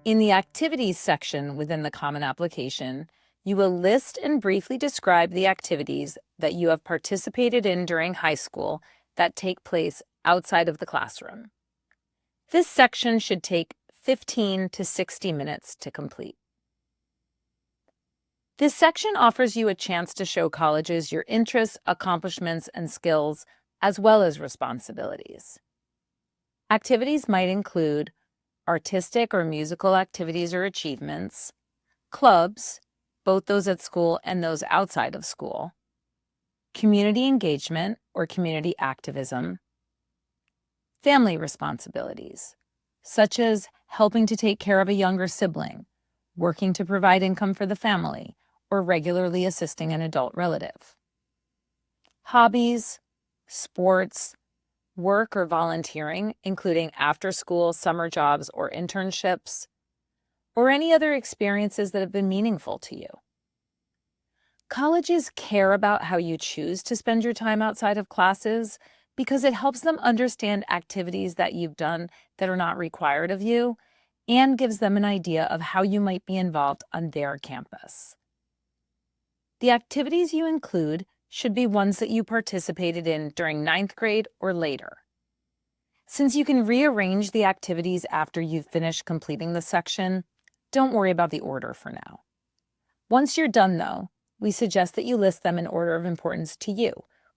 In the Activities section within the Common Application, you will list and briefly describe the activities that you have participated in during high school that take place outside of the classroom. This section should take 15 to 60 minutes to complete. This section offers you a chance to show colleges your interests, accomplishments, and skills, as well as responsibilities. Activities might include artistic or musical activities or achievements, clubs, both those at school and those outside of school, community engagement or community activism, family responsibilities, such as helping to take care of a younger sibling, working to provide income for the family, or regularly assisting an adult relative. Hobbies, sports, work or volunteering, including after-school, summer jobs, or internships, or any other experiences that have been meaningful to you. Colleges care about how you choose to spend your time outside of classes because it helps them understand activities that you've done that are not required of you and gives them an idea of how you might be involved on their campus. The activities you include should be ones that you participated in during 9th grade or later. Since you can rearrange the activities after you've finished completing the section, don't worry about the order for now. Once you're done, though, we suggest that you list them in order of importance to you,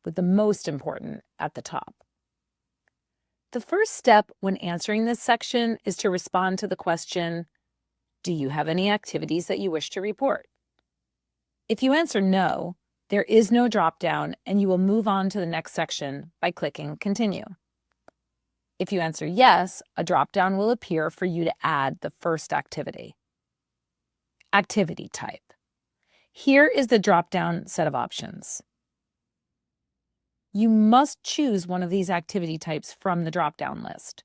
with the most important at the top. The first step when answering this section is to respond to the question, do you have any activities that you wish to report? If you answer no, there is no drop-down and you will move on to the next section by clicking Continue. If you answer yes, a drop-down will appear for you to add the first activity. Activity type. Here is the drop-down set of options. You must choose one of these activity types from the drop-down list.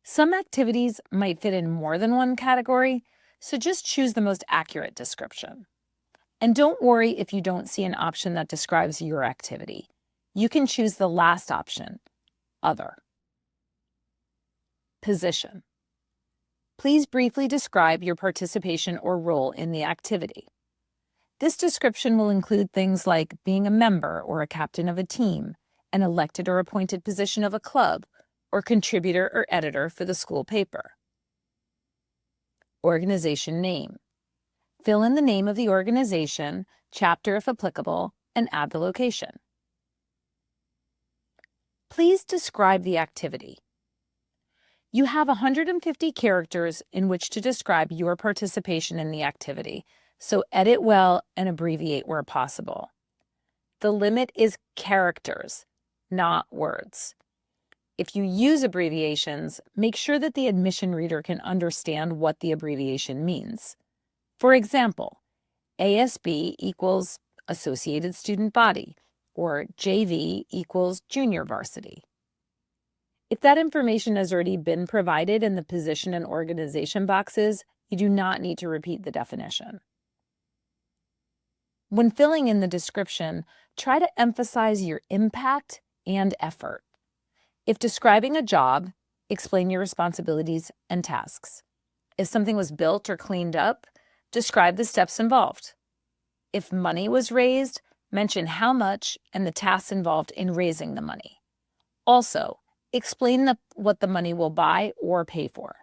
Some activities might fit in more than one category, so just choose the most accurate description. And don't worry if you don't see an option that describes your activity. You can choose the last option, Other. Position. Please briefly describe your participation or role in the activity. This description will include things like being a member or a captain of a team, an elected or appointed position of a club, or contributor or editor for the school paper. Organization name. Fill in the name of the organization, chapter if applicable, and add the location. Please describe the activity. You have 150 characters in which to describe your participation in the activity, so edit well and abbreviate where possible. The limit is characters, not words. If you use abbreviations, make sure that the admission reader can understand what the abbreviation means. For example, ASB equals Associated Student Body, or JV equals Junior Varsity. If that information has already been provided in the position and organization boxes, you do not need to repeat the definition. When filling in the description, try to emphasize your impact and effort. If describing a job, explain your responsibilities and tasks. If something was built or cleaned up, describe the steps involved. If money was raised, mention how much and the tasks involved in raising the money. Also, explain what the money will buy or pay for.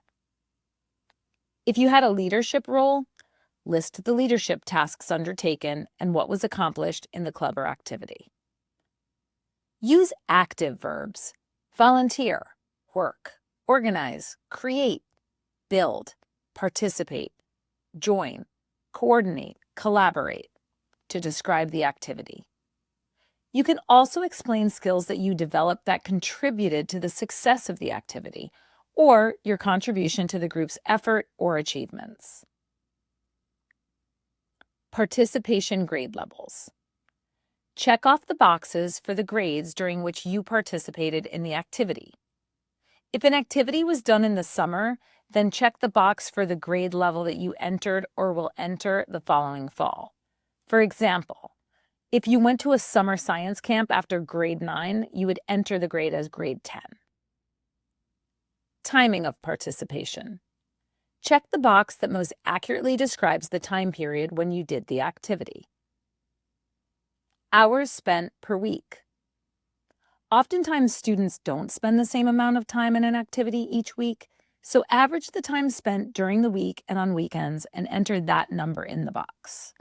If you had a leadership role, list the leadership tasks undertaken and what was accomplished in the club or activity. Use active verbs: volunteer, work, organize, create, build, participate, join, coordinate, collaborate to describe the activity. You can also explain skills that you developed that contributed to the success of the activity or your contribution to the group's effort or achievements. Participation grade levels. Check off the boxes for the grades during which you participated in the activity. If an activity was done in the summer, then check the box for the grade level that you entered or will enter the following fall. For example, if you went to a summer science camp after grade 9, you would enter the grade as grade 10. Timing of participation. Check the box that most accurately describes the time period when you did the activity. Hours spent per week. Oftentimes, students don't spend the same amount of time in an activity each week, so average the time spent during the week and on weekends and enter that number in the box.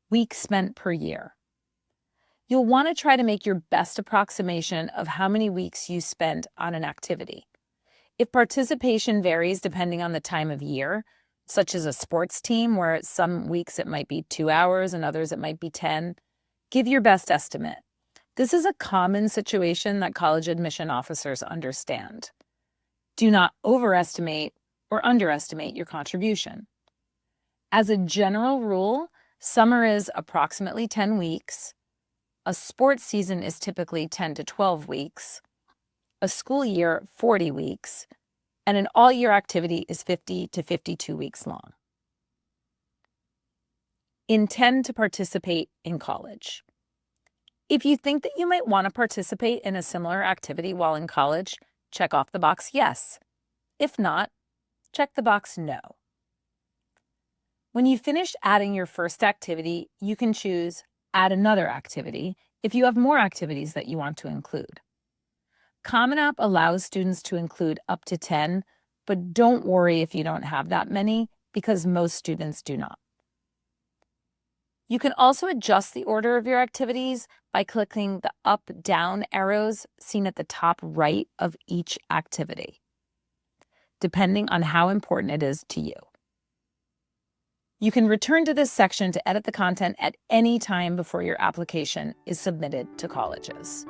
Weeks spent per year. You'll want to try to make your best approximation of how many weeks you spent on an activity. If participation varies depending on the time of year, such as a sports team where some weeks it might be 2 hours and others it might be 10, give your best estimate. This is a common situation that college admission officers understand. Do not overestimate or underestimate your contribution. As a general rule, summer is approximately 10 weeks. A sports season is typically 10 to 12 weeks. A school year, 40 weeks. And an all-year activity is 50 to 52 weeks long. Intend to participate in college. If you think that you might want to participate in a similar activity while in college, check off the box yes. If not, check the box no. When you finish adding your first activity, you can choose Add Another Activity if you have more activities that you want to include. Common App allows students to include up to 10, but don't worry if you don't have that many because most students do not. You can also adjust the order of your activities by clicking the up-down arrows seen at the top right of each activity, depending on how important it is to you. You can return to this section to edit the content at any time before your application is submitted to colleges.